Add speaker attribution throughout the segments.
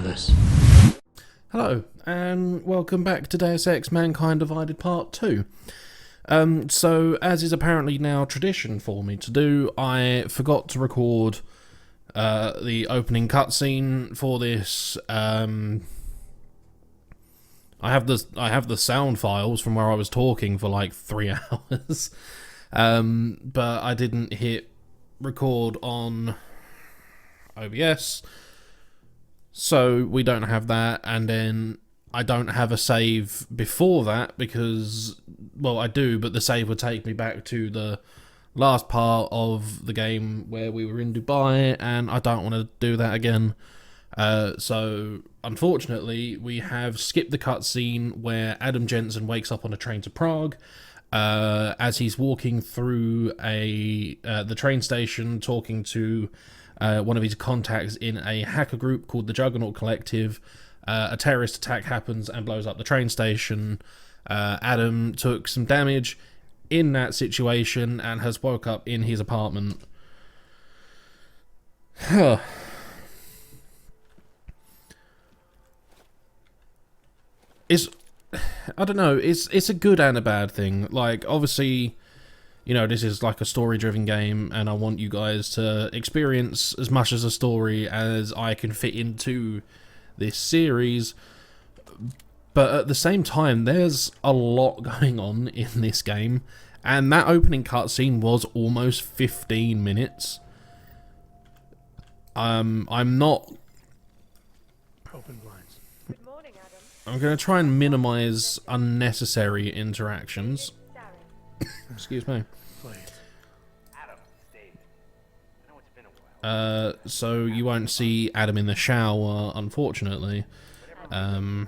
Speaker 1: others.
Speaker 2: Hello, and welcome back to Deus Ex Mankind Divided Part 2. So, as is apparently now tradition for me to do, I forgot to record the opening cutscene for this. I have the sound files from where I was talking for like 3 hours, but I didn't hit record on OBS. So we don't have that, and then I don't have a save before that because, well, I do, but the save would take me back to the last part of the game where we were in Dubai, and I don't want to do that again. So, unfortunately, we have skipped the cutscene where Adam Jensen wakes up on a train to Prague, as he's walking through the train station talking to one of his contacts in a hacker group called the Juggernaut Collective. A terrorist attack happens and blows up the train station. Adam took some damage in that situation and has woke up in his apartment. I don't know, it's a good and a bad thing. Like, obviously, you know, this is like a story-driven game, and I want you guys to experience as much as a story as I can fit into this series. But at the same time, there's a lot going on in this game, and that opening cutscene was almost 15 minutes. I'm not...
Speaker 3: Open blinds.
Speaker 4: Good morning, Adam.
Speaker 2: I'm going to try and minimize unnecessary interactions. Excuse me. So you won't see Adam in the shower, unfortunately. I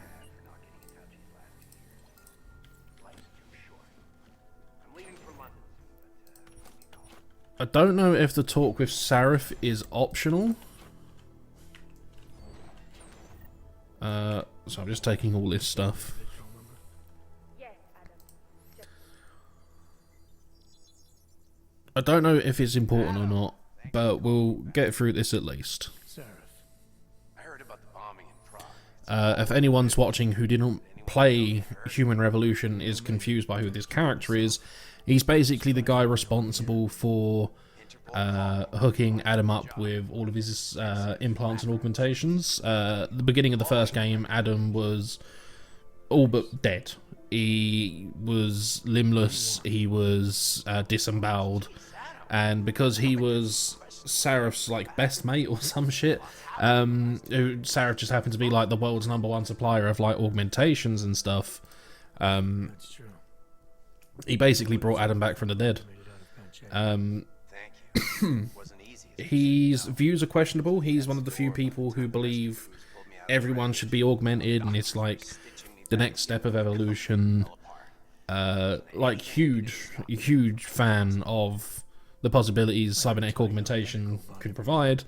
Speaker 2: don't know if the talk with Sarif is optional. So I'm just taking all this stuff.
Speaker 4: Yes, Adam.
Speaker 2: I don't know if it's important or not, but we'll get through this at least.
Speaker 3: I heard about the bombing in Prague.
Speaker 2: If anyone's watching who didn't play Human Revolution is confused by who this character is, he's basically the guy responsible for hooking Adam up with all of his implants and augmentations. At the beginning of the first game, Adam was all but dead. He was limbless, he was disemboweled, and because he was Sarif's like best mate or some shit, Sarif just happened to be like the world's #1 supplier of like augmentations and stuff.
Speaker 3: That's true.
Speaker 2: He basically brought Adam back from the dead. His views are questionable. He's one of the few people who believe everyone should be augmented, and it's like the next step of evolution. Like huge fan of the possibilities cybernetic augmentation could provide.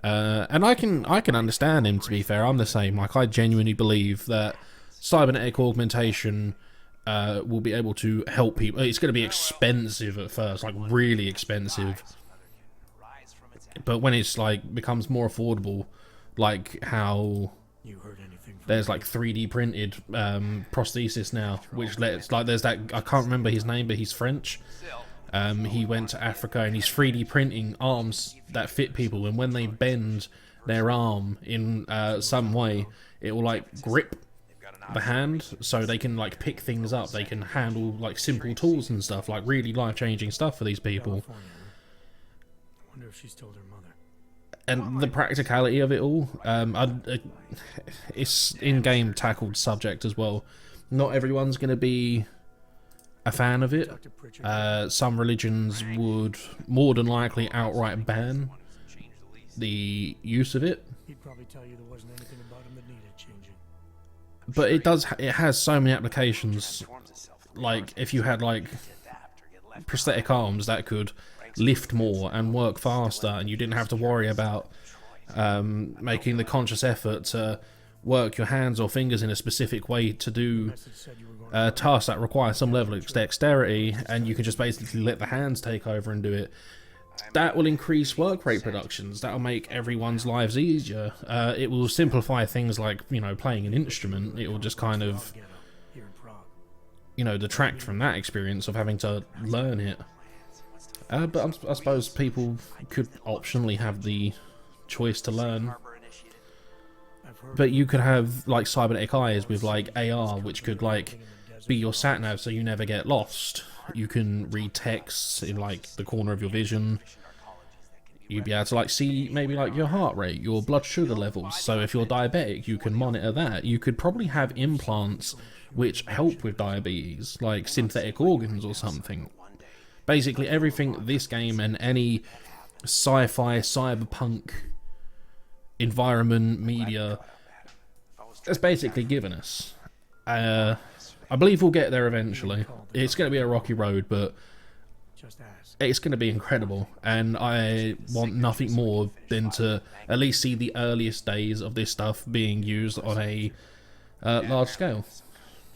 Speaker 2: And I can understand him, to be fair. I'm the same. Like, I genuinely believe that cybernetic augmentation will be able to help people. It's going to be expensive at first, like really expensive. But when it's like becomes more affordable, like how there's like 3D printed prosthesis now, which lets, like, there's that, I can't remember his name, but he's French. He went to Africa and he's 3D printing arms that fit people, and when they bend their arm in some way, it will like grip the hand so they can like pick things up, they can handle like simple tools and stuff, like really life-changing stuff for these people.
Speaker 3: I wonder if she's told her mother.
Speaker 2: And the practicality of it all, it's in-game tackled subject as well. Not everyone's going to be a fan of it. Some religions would more than likely outright ban the use of it.
Speaker 3: He'd probably tell you there wasn't anything about him that needed changing.
Speaker 2: But it has so many applications. Like, if you had like prosthetic arms that could lift more and work faster, and you didn't have to worry about making the conscious effort to work your hands or fingers in a specific way to do tasks that require some level of dexterity, and you can just basically let the hands take over and do it. that will increase work rate productions. That'll make everyone's lives easier. It will simplify things like, you know, playing an instrument. It will just kind of, you know, detract from that experience of having to learn it. But I suppose people could optionally have the choice to learn. But you could have like cybernetic eyes with like AR, which could like be your sat nav, so you never get lost. You can read texts in like the corner of your vision. You'd be able to like see maybe like your heart rate, your blood sugar levels. So if you're diabetic, you can monitor that. You could probably have implants which help with diabetes, like synthetic organs or something. Basically everything this game and any sci-fi, cyberpunk environment, media has basically given us. I believe we'll get there eventually. It's going to be a rocky road, but it's going to be incredible, and I want nothing more than to at least see the earliest days of this stuff being used on a large scale.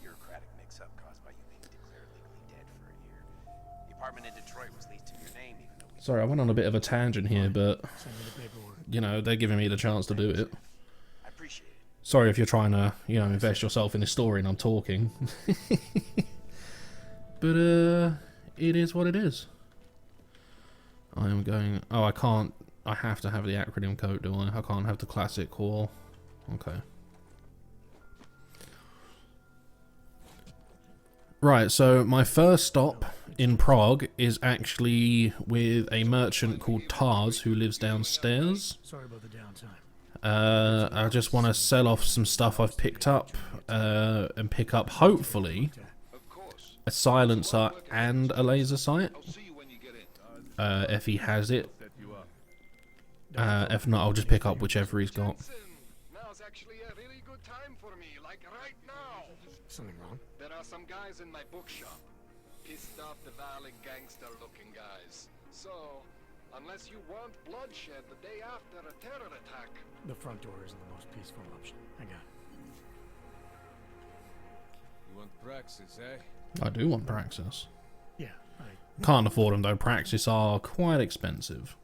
Speaker 3: Bureaucratic mix-up caused by you being declared legally dead for a year. The apartment in Detroit was leased in your name, even though
Speaker 2: Sorry, I went on a bit of a tangent here, but you know, they're giving me the chance to do it.
Speaker 3: I appreciate it.
Speaker 2: Sorry if you're trying to, you know, invest yourself in this story and I'm talking. But it is what it is. I am going... Oh, I can't... I have to have the acronym code, do I? I can't have the classic or... Okay. Right, so my first stop in Prague is actually with a merchant called Tars who lives downstairs.
Speaker 1: Sorry about the downtime.
Speaker 2: I just want to sell off some stuff I've picked up and pick up, hopefully, a silencer and a laser sight. If he has it. If not, I'll just pick up whichever he's got.
Speaker 5: Now's actually a really good time for me, like right now.
Speaker 1: Something wrong?
Speaker 5: There are some guys in my bookshop. Pissed off the violent gangster-looking guys. So, unless you want bloodshed the day after a terror attack...
Speaker 1: The front door isn't the most peaceful option. I got it.
Speaker 6: You want Praxis, eh?
Speaker 2: I do want Praxis.
Speaker 1: Yeah,
Speaker 2: Can't afford them though. Praxis are quite expensive.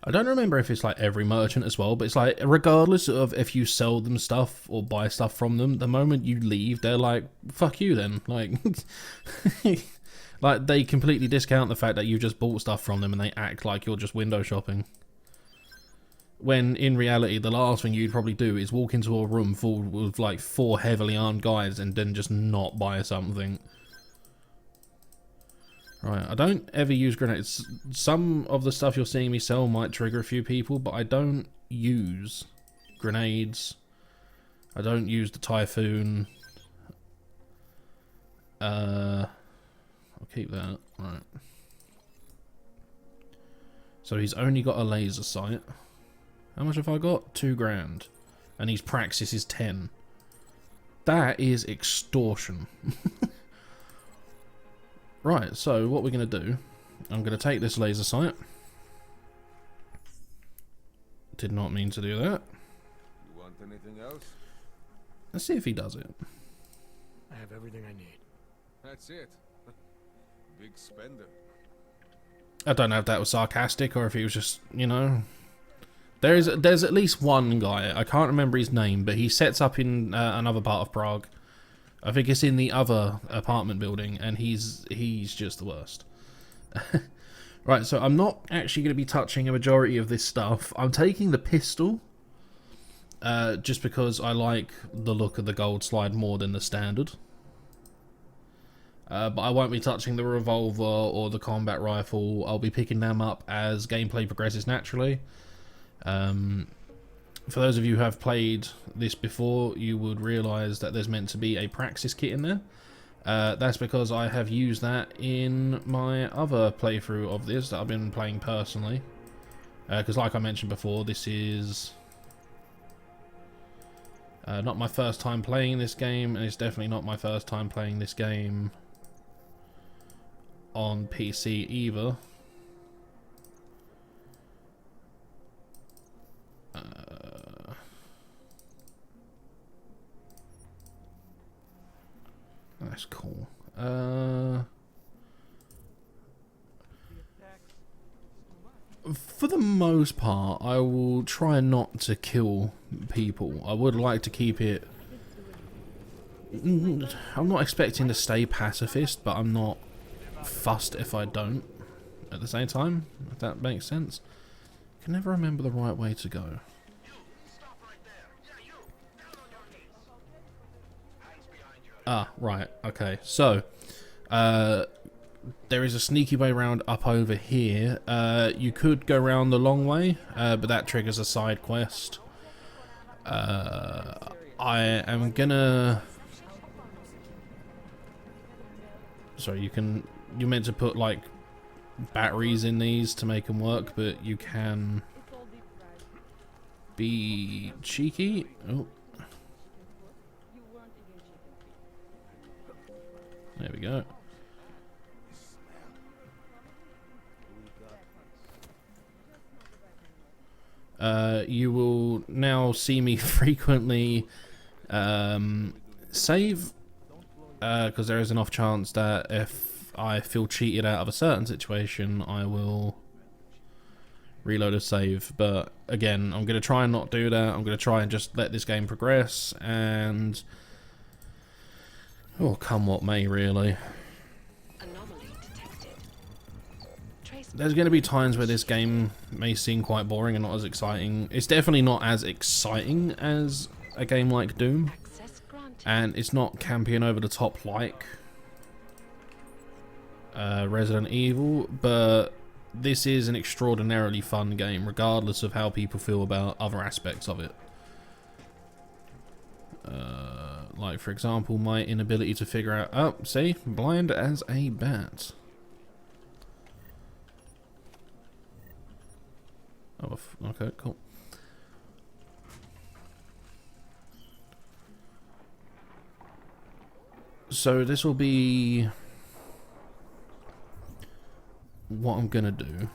Speaker 2: I don't remember if it's like every merchant as well, but it's like regardless of if you sell them stuff or buy stuff from them, the moment you leave, they're like, fuck you then. Like, like they completely discount the fact that you just bought stuff from them and they act like you're just window shopping. When in reality, the last thing you'd probably do is walk into a room full with like 4 heavily armed guys and then just not buy something. Right, I don't ever use grenades. Some of the stuff you're seeing me sell might trigger a few people, but I don't use grenades. I don't use the Typhoon. I'll keep that. Right. So he's only got a laser sight. How much have I got? 2 grand. And his Praxis is 10. That is extortion. Right, so what we're going to do, I'm going to take this laser sight. Did not mean to do that.
Speaker 6: You want anything else?
Speaker 2: Let's see if he does it.
Speaker 1: I have everything I need.
Speaker 6: That's it. Big spender.
Speaker 2: I don't know if that was sarcastic or if he was just, you know... There's at least one guy, I can't remember his name, but he sets up in another part of Prague. I think it's in the other apartment building, and he's just the worst. Right, so I'm not actually going to be touching a majority of this stuff. I'm taking the pistol, just because I like the look of the gold slide more than the standard. But I won't be touching the revolver or the combat rifle. I'll be picking them up as gameplay progresses naturally. For those of you who have played this before, you would realise that there's meant to be a Praxis kit in there. That's because I have used that in my other playthrough of this that I've been playing personally. Because like I mentioned before, this is not my first time playing this game, and it's definitely not my first time playing this game on PC either. That's cool. For the most part, I will try not to kill people. I would like to keep it... I'm not expecting to stay pacifist, but I'm not fussed if I don't at the same time, if that makes sense. I can never remember the right way to go. Ah, right, okay. So, there is a sneaky way around up over here. You could go around the long way, but that triggers a side quest. I am gonna... Sorry, you're meant to put, like, batteries in these to make them work, but you can be cheeky. Oh. There we go. You will now see me frequently save, because there is an off chance that if I feel cheated out of a certain situation, I will reload a save. But again, I'm going to try and not do that. I'm going to try and just let this game progress, and oh, come what may, really. There's going to be times where this game may seem quite boring and not as exciting. It's definitely not as exciting as a game like Doom, and it's not campy and over the top like Resident Evil, but this is an extraordinarily fun game, regardless of how people feel about other aspects of it. Like, for example, my inability to figure out... Oh, see? Blind as a bat. Oh, okay, cool. So this will be what I'm gonna do.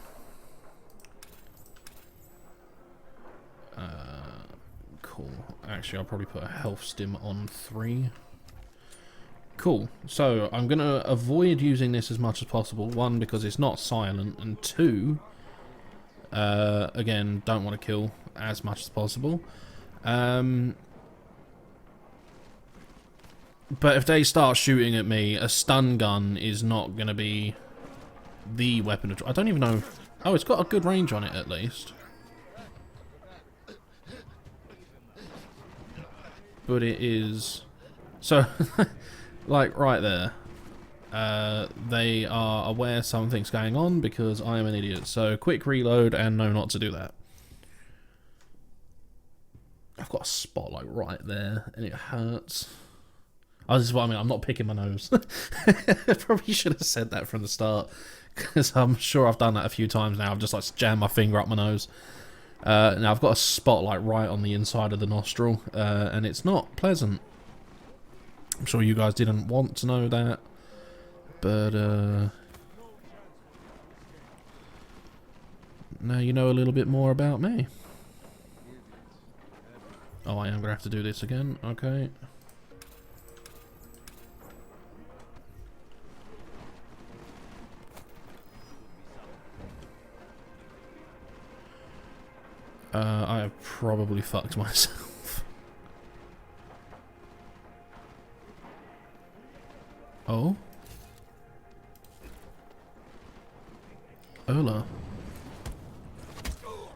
Speaker 2: Cool. Actually, I'll probably put a health stim on 3. Cool. So I'm gonna avoid using this as much as possible. 1, because it's not silent, and 2, again, don't want to kill as much as possible. But if they start shooting at me, a stun gun is not going to be the weapon of choice. I don't even know... Oh, it's got a good range on it, at least. But it is... So, like, right there. They are aware something's going on because I am an idiot. So, quick reload and know not to do that. I've got a spot, like, right there, and it hurts. Oh, this is what I mean. I'm not picking my nose. I probably should have said that from the start, because I'm sure I've done that a few times now. I've just, like, jammed my finger up my nose. Now, I've got a spot, like, right on the inside of the nostril, and it's not pleasant. I'm sure you guys didn't want to know that. But, now you know a little bit more about me. Oh, I am going to have to do this again. Okay. I have probably fucked myself. Oh? Ola.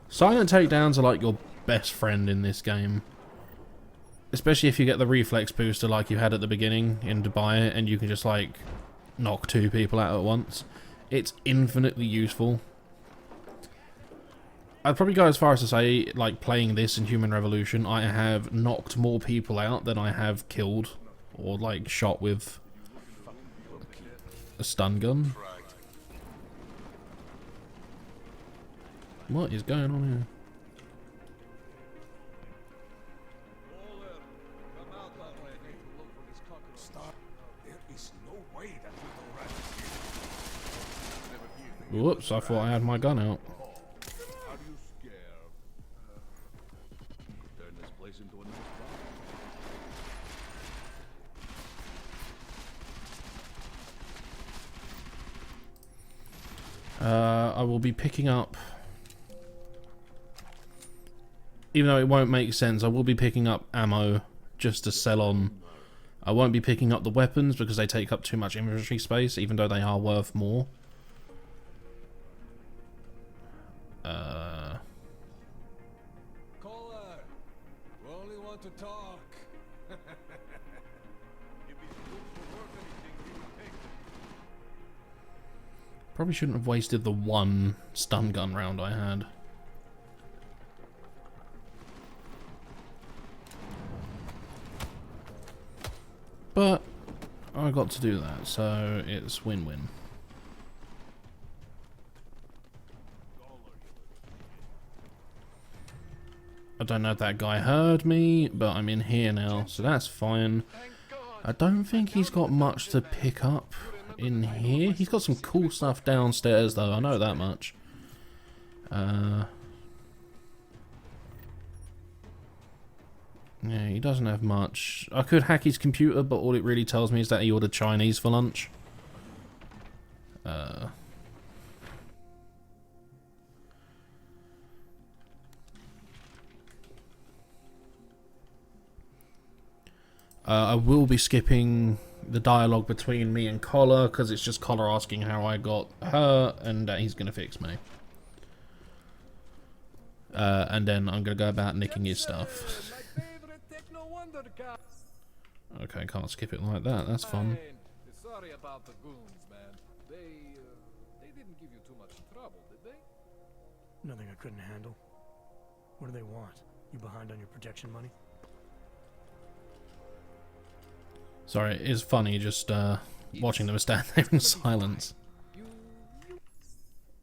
Speaker 2: Silent takedowns are like your best friend in this game. Especially if you get the reflex booster like you had at the beginning in Dubai, and you can just like knock 2 people out at once. It's infinitely useful. I'd probably go as far as to say, like, playing this in Human Revolution, I have knocked more people out than I have killed or like shot with a stun gun. What is going on here? Whoops, I thought I had my gun out. I will be picking up even though it won't make sense, I will be picking up ammo just to sell on. I won't be picking up the weapons because they take up too much inventory space, even though they are worth more.
Speaker 6: Caller, we only want to talk. If it's worth anything, we will take it.
Speaker 2: Probably shouldn't have wasted the one stun gun round I had. But I got to do that, so it's win-win. I don't know if that guy heard me, but I'm in here now, so that's fine. I don't think he's got much to pick up in here. He's got some cool stuff downstairs, though. I know that much. Yeah, he doesn't have much. I could hack his computer, but all it really tells me is that he ordered Chinese for lunch. I will be skipping the dialogue between me and Collar, because it's just Collar asking how I got hurt, and that he's going to fix me. And then I'm going to go about nicking his stuff. Okay, can't skip it like that, that's fun.
Speaker 5: Sorry about the goons, man. They didn't give you too much trouble, did they?
Speaker 1: Nothing I couldn't handle. What do they want? You behind on your protection money?
Speaker 2: Sorry, it is funny just watching them stand there in silence.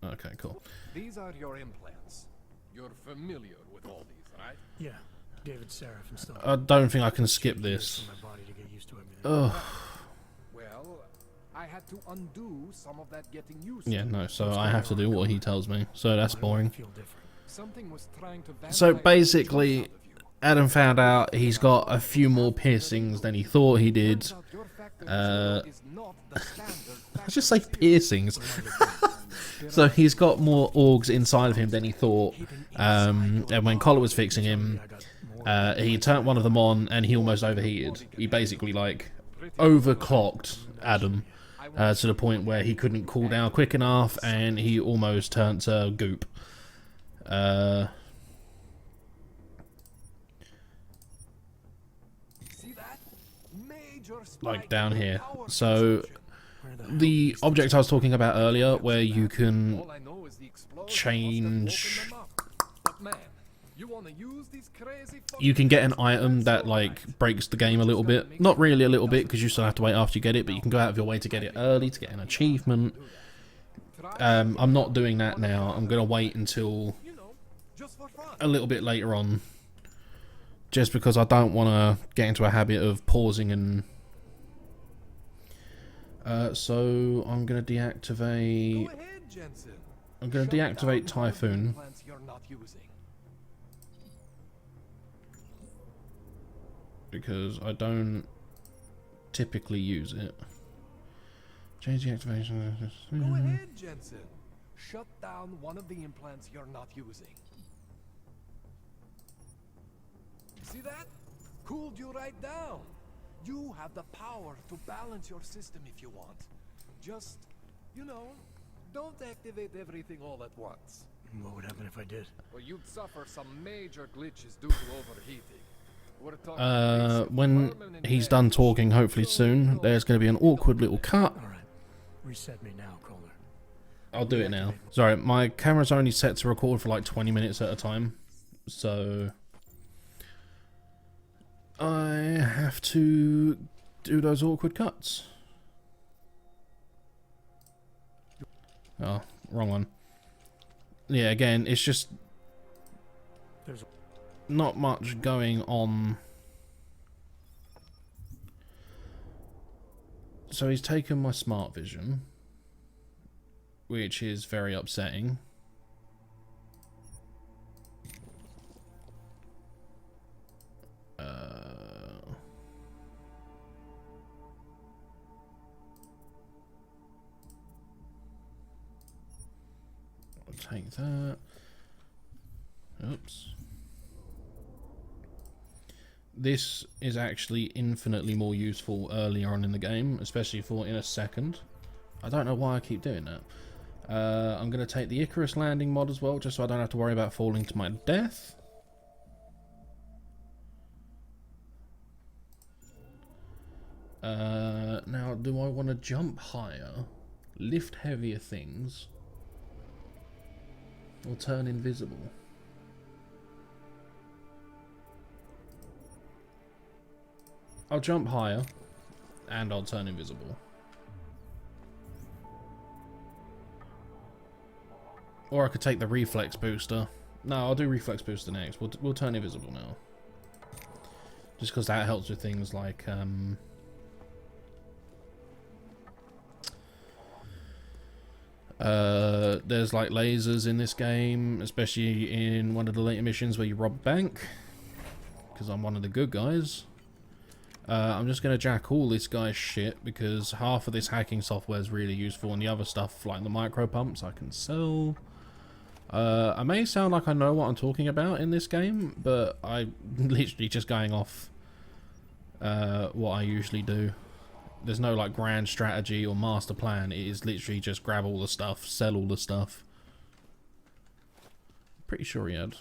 Speaker 2: Okay, cool.
Speaker 5: These are your implants. You're familiar with all these, right?
Speaker 1: Yeah, David Seraph and stuff.
Speaker 2: I don't think I can skip this.
Speaker 1: My body to get used to everything.
Speaker 2: Ugh.
Speaker 5: Well, I had to undo some of that getting used
Speaker 2: Yeah,
Speaker 5: to.
Speaker 2: no, so I have to do what he tells me. So that's boring.
Speaker 1: Feel different.
Speaker 5: Something was trying to
Speaker 2: So
Speaker 5: vampire
Speaker 2: basically,
Speaker 5: the truth out of you.
Speaker 2: Adam found out he's got a few more piercings than he thought he did.
Speaker 5: Turns out your factor material is not the standard
Speaker 2: Let's just say
Speaker 5: factor
Speaker 2: piercings. So he's got more orgs inside of him than he thought. And when Collar was fixing him, he turned one of them on and he almost overheated. He basically like overclocked Adam to the point where he couldn't cool down quick enough and he almost turned to goop. Like down here. So the object I was talking about earlier, where you can
Speaker 5: All I know is the explosion
Speaker 2: change,
Speaker 5: must have opened them up. But man, you wanna use these crazy
Speaker 2: you can get an item that like breaks the game a little bit. Not really a little bit, because you still have to wait after you get it, but you can go out of your way to get it early to get an achievement. I'm not doing that now. I'm gonna wait until
Speaker 5: just for fun.
Speaker 2: a little bit later on, just because I don't want to get into a habit of pausing and. So I'm gonna deactivate.
Speaker 5: Go ahead, Jensen.
Speaker 2: I'm gonna deactivate Typhoon.
Speaker 5: Implants you're not using.
Speaker 2: Because I don't typically use it. Change the activation.
Speaker 5: Go ahead, Jensen. Shut down one of the implants you're not using. See that? Cooled you right down. You have the power to balance your system if you want. Just, don't activate everything all at once.
Speaker 1: What would happen if I did?
Speaker 5: Well, you'd suffer some major glitches due to overheating. We're talking
Speaker 2: When
Speaker 5: permanent
Speaker 2: he's
Speaker 5: damage.
Speaker 2: done talking, hopefully soon, there's going to be an awkward little cut.
Speaker 1: Alright. Reset me now, Kohler.
Speaker 2: I'll do it now. Sorry, my camera's only set to record for like 20 minutes at a time. So I have to do those awkward cuts. Oh, wrong one. Yeah, again, it's just
Speaker 1: There's
Speaker 2: not much going on. So he's taken my smart vision, which is very upsetting. I'll take that. Oops. This is actually infinitely more useful earlier on in the game, especially for in a second. I don't know why I keep doing that. I'm going to take the Icarus landing mod as well, just so I don't have to worry about falling to my death. Now, do I want to jump higher, lift heavier things, or turn invisible? I'll jump higher, and I'll turn invisible. Or I could take the reflex booster. No, I'll do reflex booster next. We'll turn invisible now. Just because that helps with things like there's like lasers in this game, especially in one of the later missions where you rob a bank. Because I'm one of the good guys. I'm just going to jack all this guy's shit because half of this hacking software is really useful, and the other stuff, like the micro pumps, I can sell. I may sound like I know what I'm talking about in this game, but I'm literally just going off what I usually do. There's no like grand strategy or master plan. It is literally just grab all the stuff, sell all the stuff. Pretty sure he had.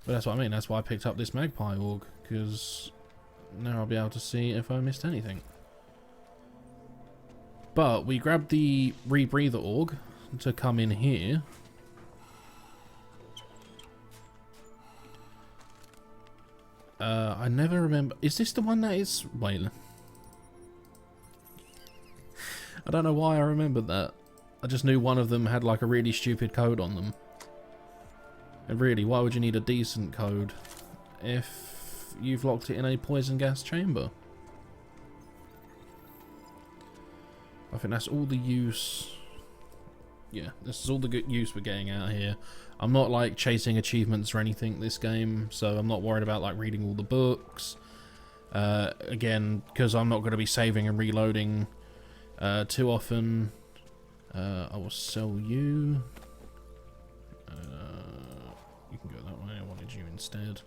Speaker 2: But that's what I mean. That's why I picked up this magpie org, because now I'll be able to see if I missed anything. But we grabbed the rebreather org to come in here. I never remember. Is this the one that is... Wait. I don't know why I remembered that. I just knew one of them had like a really stupid code on them. And really, why would you need a decent code if you've locked it in a poison gas chamber? I think that's all the use. Yeah, this is all the good use we're getting out here. I'm not like chasing achievements or anything this game, so I'm not worried about like reading all the books. Again, because I'm not going to be saving and reloading too often. I will sell you. You can go that way. I wanted you instead.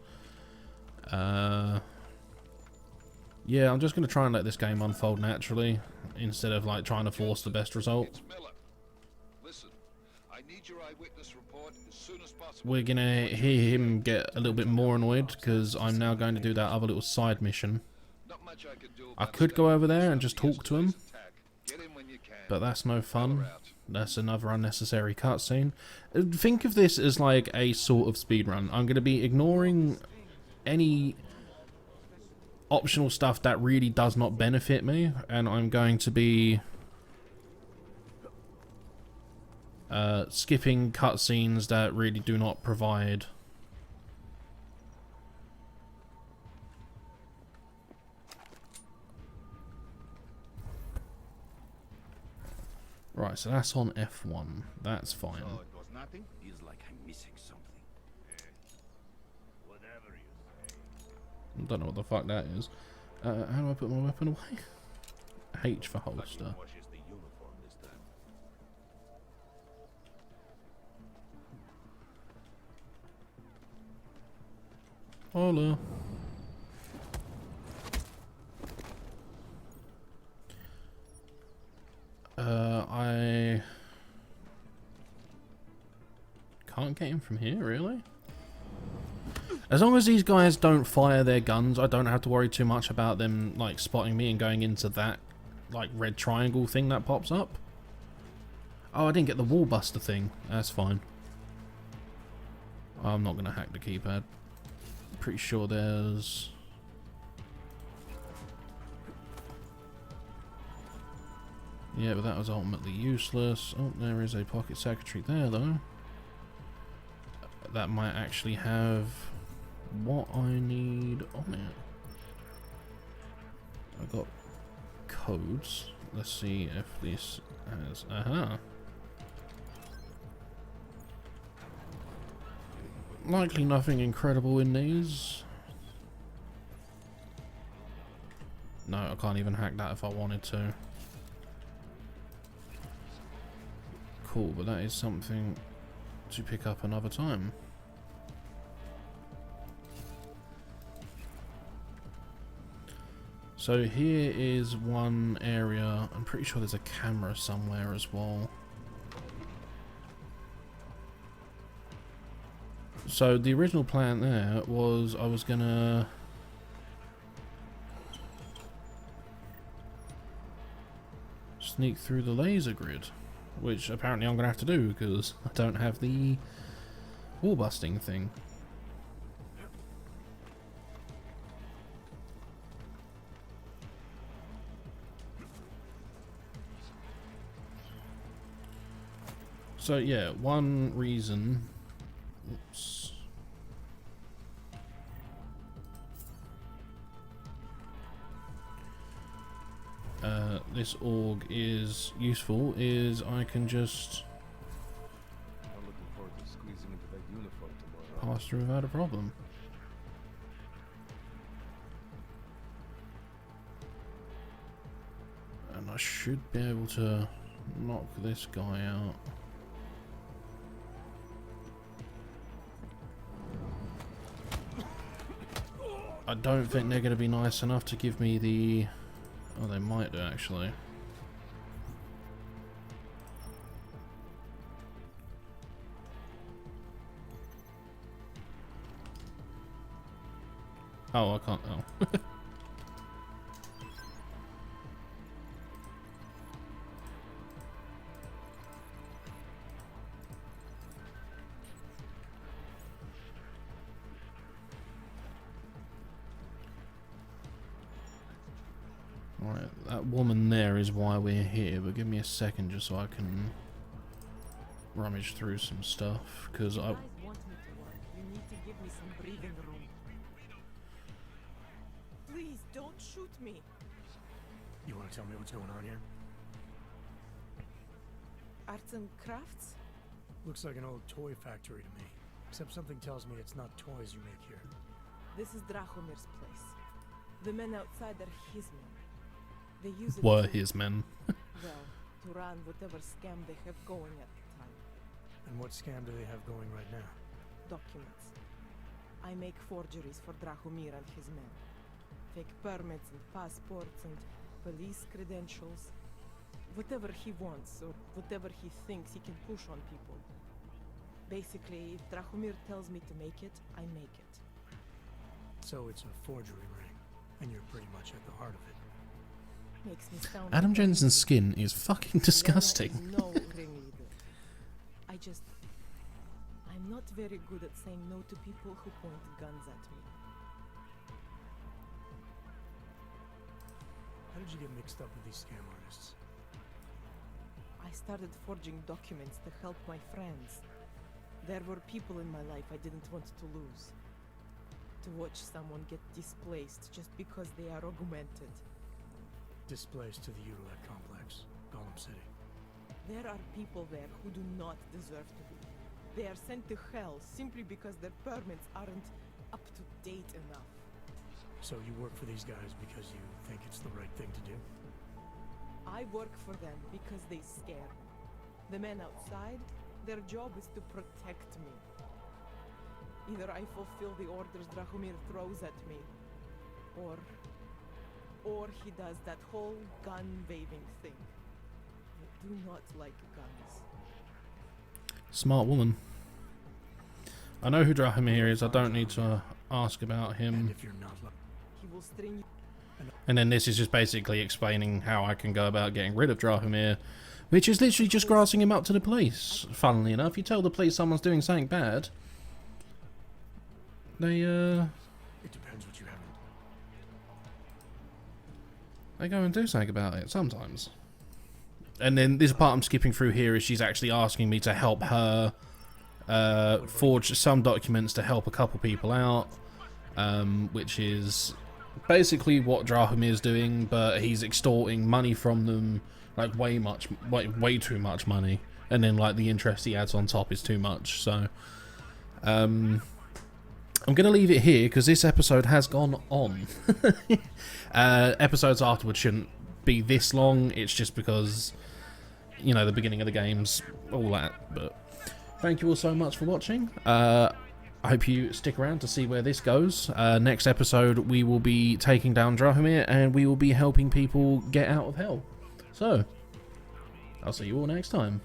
Speaker 2: Yeah, I'm just going to try and let this game unfold naturally instead of like trying to force the best result.
Speaker 6: It's Miller. Listen, I need your eyewitness report as soon as possible.
Speaker 2: We're going to hear him get a little bit more annoyed because I'm now going to do that other little side mission.
Speaker 6: Not much I can do
Speaker 2: I
Speaker 6: about
Speaker 2: could go over there and just talk to him,
Speaker 6: attack. Get in when you can.
Speaker 2: but that's no fun.
Speaker 6: Power out.
Speaker 2: That's another unnecessary cutscene. Think of this as like a sort of speedrun. I'm going to be ignoring any optional stuff that really does not benefit me, and I'm going to be skipping cutscenes that really do not provide. Right, so that's on F1. That's fine.
Speaker 7: So it was nothing? Feels like I'm missing something. Whatever you say.
Speaker 2: I don't know what the fuck that is. How do I put my weapon away? H for holster.
Speaker 7: Washes the uniform this time.
Speaker 2: Hola. I can't get him from here, really? As long as these guys don't fire their guns, I don't have to worry too much about them like spotting me and going into that like red triangle thing that pops up. Oh, I didn't get the wall buster thing. That's fine. I'm not gonna hack the keypad. Pretty sure there's... Yeah, but that was ultimately useless. Oh, there is a pocket secretary there, though. That might actually have what I need on it. I got codes. Let's see if this has... Aha! Likely nothing incredible in these. No, I can't even hack that if I wanted to. Cool, but that is something to pick up another time. So here is one area. I'm pretty sure there's a camera somewhere as well. So the original plan there was I was gonna sneak through the laser grid, which apparently I'm gonna have to do because I don't have the wall busting thing. So yeah, one reason. Oops. This org is useful is I can just
Speaker 6: I'm looking forward to squeezing into that uniform tomorrow.
Speaker 2: pass through without a problem. And I should be able to knock this guy out. I don't think they're going to be nice enough to give me the... Oh, they might do, actually. Oh, I can't... Oh. Alright, that woman there is why we're here, but give me a second just so I can rummage through some stuff, because I...
Speaker 8: You guys want me to work. You need to give me some breathing room. Please, don't shoot me.
Speaker 1: You want to tell me what's going on here?
Speaker 8: Arts and crafts?
Speaker 1: Looks like an old toy factory to me. Except something tells me it's not toys you make here.
Speaker 8: This is Drahomir's place. The men outside are his men. They use it
Speaker 2: were
Speaker 8: to,
Speaker 2: his men.
Speaker 8: well, to run whatever scam they have going at the time.
Speaker 1: And what scam do they have going right now?
Speaker 8: Documents. I make forgeries for Drahomir and his men. Fake permits and passports and police credentials. Whatever he wants or whatever he thinks he can push on people. Basically, if Drahomir tells me to make it, I make it.
Speaker 1: So it's a forgery ring, and you're pretty much at the heart of it.
Speaker 8: Makes me sound
Speaker 2: Adam
Speaker 8: like a
Speaker 2: Jensen's skin is fucking disgusting.
Speaker 8: No ringleader. I'm not very good at saying no to people who point guns at me.
Speaker 1: How did you get mixed up with these scam artists?
Speaker 8: I started forging documents to help my friends. There were people in my life I didn't want to lose. To watch someone get displaced just because they are augmented.
Speaker 1: Displaced to the Utilite complex, Golem City.
Speaker 8: There are people there who do not deserve to be. They are sent to hell simply because their permits aren't up to date enough.
Speaker 1: So you work for these guys because you think it's the right thing to do?
Speaker 8: I work for them because they scare me. The men outside, their job is to protect me. Either I fulfill the orders Drahomir throws at me, or he does that whole gun-waving thing. I do not like guns.
Speaker 2: Smart woman. I know who Drahomir is, I don't need to ask about him.
Speaker 1: And if you're not
Speaker 8: He will string you.
Speaker 2: And then this is just basically explaining how I can go about getting rid of Drahomir, which is literally just grassing him up to the police. Funnily enough, you tell the police someone's doing something bad, they
Speaker 1: it depends what you have.
Speaker 2: they go and do something about it sometimes. And then this part I'm skipping through here is she's actually asking me to help her forge some documents to help a couple people out, which is basically what Drahomir's doing, but he's extorting money from them, like way too much money, and then like the interest he adds on top is too much. So I'm gonna leave it here because this episode has gone on. Episodes afterwards shouldn't be this long. It's just because, you know, the beginning of the game's all that. But thank you all so much for watching. I hope you stick around to see where this goes. Next episode, we will be taking down Drahomir, and we will be helping people get out of hell. So, I'll see you all next time.